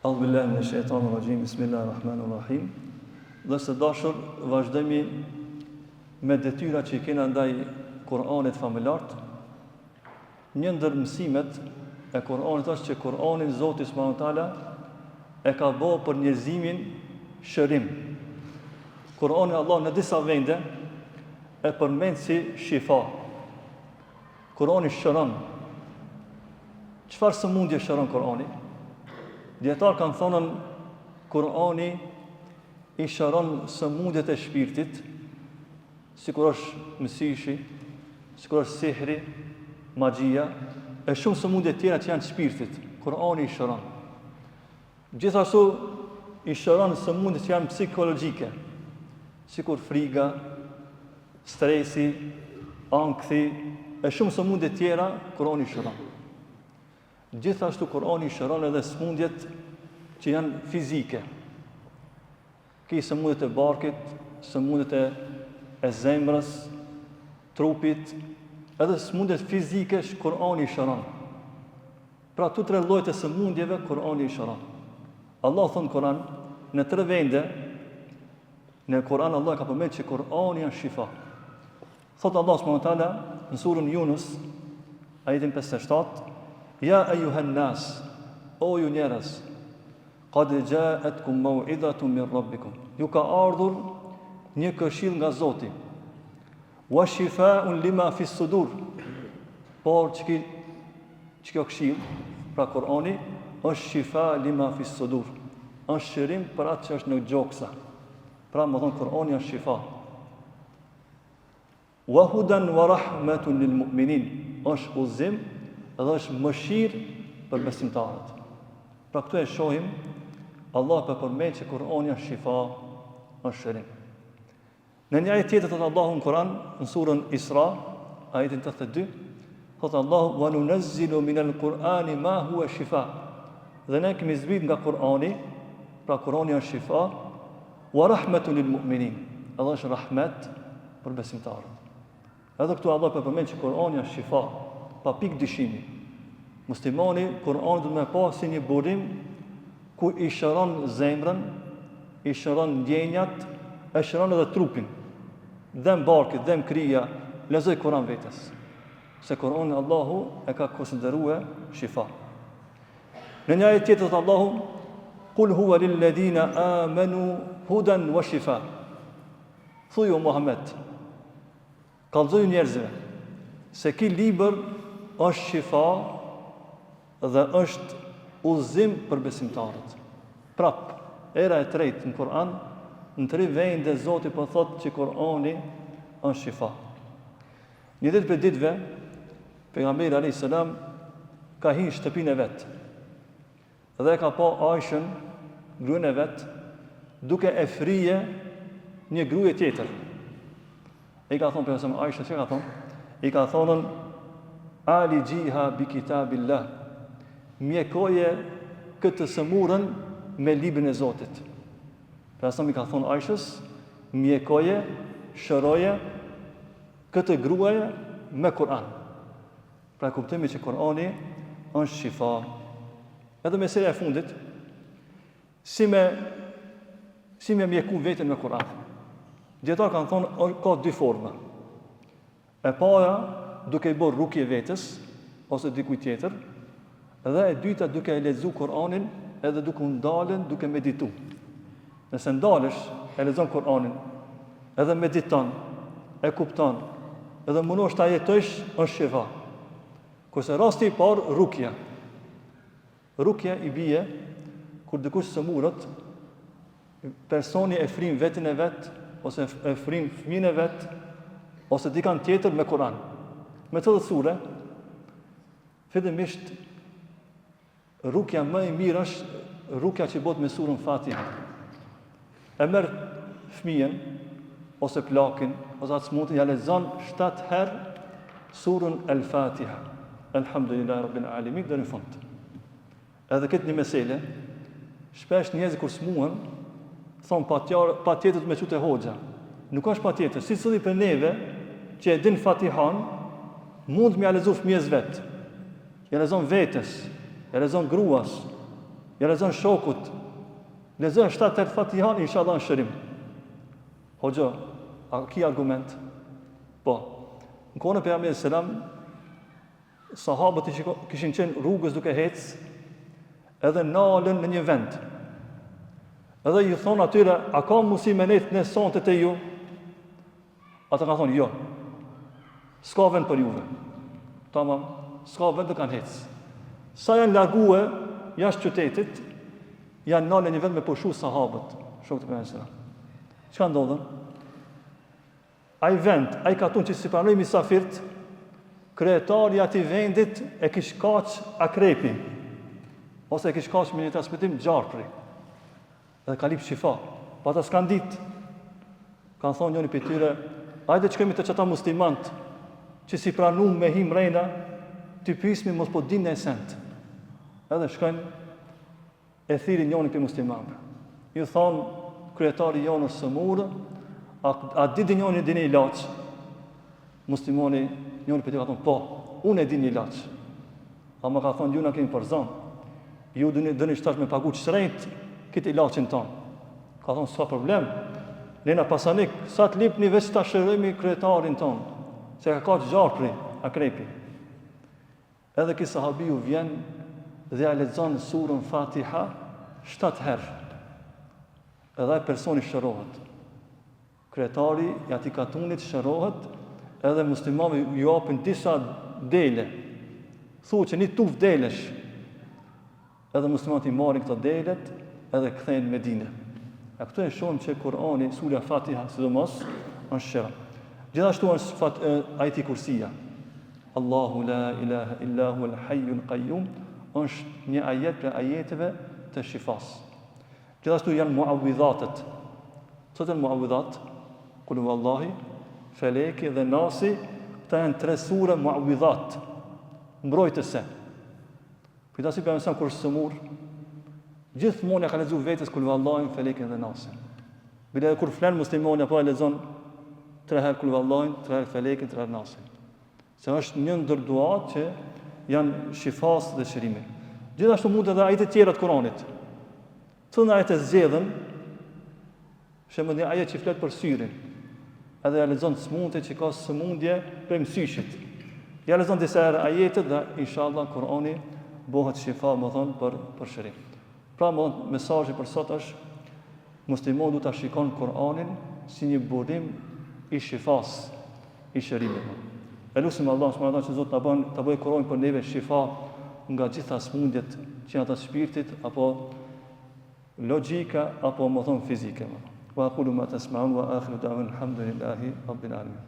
A'udhu billahi minash shaitanir rajim. Bismillahir rahmanir rahim. Dhe së dashur, vazhdojmë me detyrat që i kena ndaj Kur'anit familart. Një ndër mësimet e Kur'anit është që Kur'anin Zoti subhanahu wa taala e ka bërë për njerëzimin shërim. Kur'ani Allah në disa vende e përmend si shifa. Kur'ani shëron. Çfarë sëmundje shëron Kur'ani? Dietar kanë thonën Kur'ani i shëron sëmundjet e shpirtit, sikur është mësishi, sikur është sihri, magjia, e shumë sëmundje tjera që janë të shpirtit. Kur'ani i shëron. Gjithashtu i shëron sëmundjet që janë psikologjike, sikur friga, stresi, ankthi, e shumë sëmundje tjera, Kur'ani i shëron. Gjithashtu Kur'ani i shëron edhe sëmundjet që janë fizike. Ki sëmundjet e barkit, sëmundjet e zemrës, trupit, edhe sëmundjet fizike Kur'ani i shëron. Pra tu tre llojet e sëmundjeve Kur'ani i shëron. Allah thon Kur'an në 3 vende, në Kur'an Allah ka përmendur që Kur'ani është shifa. Thot Allah subhanahu wa taala në surën Yunus, ajetin 57, Ja ejuhan nas, o ju njerëz, qad ja'atkum maw'idhatun min rabbikum. Ju ka ardhur një këshill nga Zoti. Wa shifaa'un lima fi sudur. Por që kjo këshill, pra Kur'ani, është shifa lima fi sudur. Është shërim për atë që është në gjoksa. Pra më thonë Kur'ani është shifa. Wa hudan wa rahmatun lil mu'minin. Është udhëzim edhe është mëshirë për besimtarët. Pra këtu e shohim, Allah përmend që Kur'ani është shifa, është shërim. Në një ajet tjetër thotë Allahu në Kur'an, në surën Isra, ajetin 82, thotë Allahu wa nunazzilu minal Qur'ani ma huwa shifa. Dhe ne kemi zbrit nga Kur'ani, pra Kur'ani është shifa, wa rahmatun lil mu'minin. Edhe është rahmet për besimtarët. Edhe këtu Allah përmend që Kur'ani është shifa, pa pikë dyshimi. Muslimani Kur'ani do të më pa si një burim ku i shëron zemrën, i shëron ndjenjat, e shëron edhe trupin. Dhem barkit, dhem krija, lexoj Kur'an vetes. Se Kur'ani Allahu e ka konsideruar shifa. Në një ajet tjetër Allahu Qul huwa lil ladina amanu hudan wa shifa. Thuaj o Muhammed, kallëzoj njerëzve se ky libër është shifa dhe është udhëzim për besimtarët. Prap, era e tretë në Kur'an, në 3 vende Zoti po thotë që Kur'ani është shifa. Një ditë për ditëve, pejgamberi alayhis salam ka hyrë në shtëpinë e vet. Dhe ka pa Aishën, gruën e vet, duke e frije një gruaj tjetër. I ka thonë pejgamberi Aisha, çka ka thonë? I ka thonën Ali gjiha bi kitabillah. Mjekoje këtë sëmurën me librin e Zotit. Pra sa mi ka thonë Aishës, mjekoje, shëroje këtë gruaje me Kur'an. Pra kuptimi që Kur'ani është shifa. Edhe mesela e fundit, si me mjeku vetën me Kur'an. Dietar kanë thonë ka 2 forma. E para, duke i bërë rukje vetës, ose dikuj tjetër, dhe e dyta duke e lexu Kur'anin, edhe duke ndalen, duke meditu. Nëse ndalesh, e lexon Kur'anin, edhe mediton, e kupton, edhe mundosh ta jetosh, është shifa. Kurse rasti i parë, rukja. Rukja i bie kur dikush sëmurët, personi e frin vetin e vet, ose e frin fëmijën e vet, ose dikan tjetër me Kur'an. Me të dhe sure, fillimisht, rukja më e mirë është rukja që bëhet me surën Fatiha. E merr fëmijën, ose plakin, ose atë smutin, ja lexon 7 herë surën El-Fatiha. Elhamdulillahi Rabbil Alamin, deri në fund. Edhe këtë një mesele, shpesh njerëzit kur smuhen, thonë pa tjetër të me qute hoxha. Nuk është pa tjetër, si cili për neve që e din Fatihan, mund me ja lexu fëmijës vet. Ja lexon vetes, ja lexon gruas, ja lexon shokut, lexon 7-8 Fatihan, inshallah në shërim. Hoxha, a ki argument? Po. Në kohën e pejgamberit selam, sahabët kishin qenë rrugës duke ecë, edhe nalën në një vend. Edhe ju thonë atyre, a ka mundësi me nejtë në sonte të ju? Ata ka thonë, jo. S'ka vend për juve. Tamam, s'ka vend të kanë ecë. Sa janë largue jashtë qytetit, janë nalë një vend me pushu sahabët. Shokët e pejgamberit selam. Çka ndodhen? Ai vend, ai katun që si pranoi misafirt, kryetari i atij vendit e kish kaq akrepi, ose e kish kaq me një transmetim gjarpri. Edhe ka lip shifa. Pa ata s'kan ditë. Kanë thonë njëri për tyre, hajde që kemi të qëta muslimant, që si pranum me him rejna, të pysmi mos po din në esent. Edhe shkojnë, e thiri njëni për muslimanve. Ju thonë, kryetari jonë sëmurë, a di njëni dini ilaq? Muslimoni, njëni për tyre ka thonë, po, unë e di një ilaq. A më ka thonë, ju në kemi përzanë. Ju dëni shtash me pagu qërejt, këtë ilaqin tonë. Ka thonë, s'ka problem. Nena pasanik, sa të lipni veç të shërëmi kryetarin tonë, se ka ka që gjarpri, akrepi. Edhe kësë sahabiju vjen dhe a lexon surën Fatiha 7 herë. Edhe e personi shërohet. Kryetari i atij katunit shërohet, edhe muslimanëve ju japin disa dele. Thuhet që një tuf delesh. Edhe muslimanët i marrin këto delet edhe kthehen në Medinë. A këtu e shohim që Kurani, sura Fatiha, sidomos, është shëra. Gjithashtu është ajeti Kursia. Allahu la ilaha illa huwal hayyul qayyum, është një ajet për ajeteve të shifas. Gjithashtu janë muawidhatet. Çfarë janë muawidhat? Kul huwallahi, Feleki dhe Nasi, këta janë 3 sura muawidhat, mbrojtëse. Për ta si për mësën kur sëmur, gjithmonë ka lexuar vetes kul huwallahi, Felekin dhe Nasin. Bile kur flan muslimoni apo e lexon 3 herë kul huwallahi, 3 herë Felekin, 3 herë Nasin. Se është një ndër duat që janë shifas dhe shërimi. Gjithashtu mund edhe ajete tjera të Kuranit. Të në ajete zgjedhën, shemë një ajet që flet për syrin, edhe ja lexon smundje që ka sëmundje për mësyshit. Ja lexon disa herë ajetet dhe inshallah Kurani bëhet shifa, më thonë, për shërim. Pra, më thonë, mesazhi për sot është muslimoni duhet ta shikon Kur'anin si një burim i shifas, i shërimit. E lutim Allah subhanahu wa taala që Zoti ta bëjë Kur'anin për neve shifa nga gjitha smundjet që janë të shpirtit apo logjika apo më thonë fizike. Wa aqulu ma tasma'un wa akhiru da'wan alhamdulillahi rabbil alamin.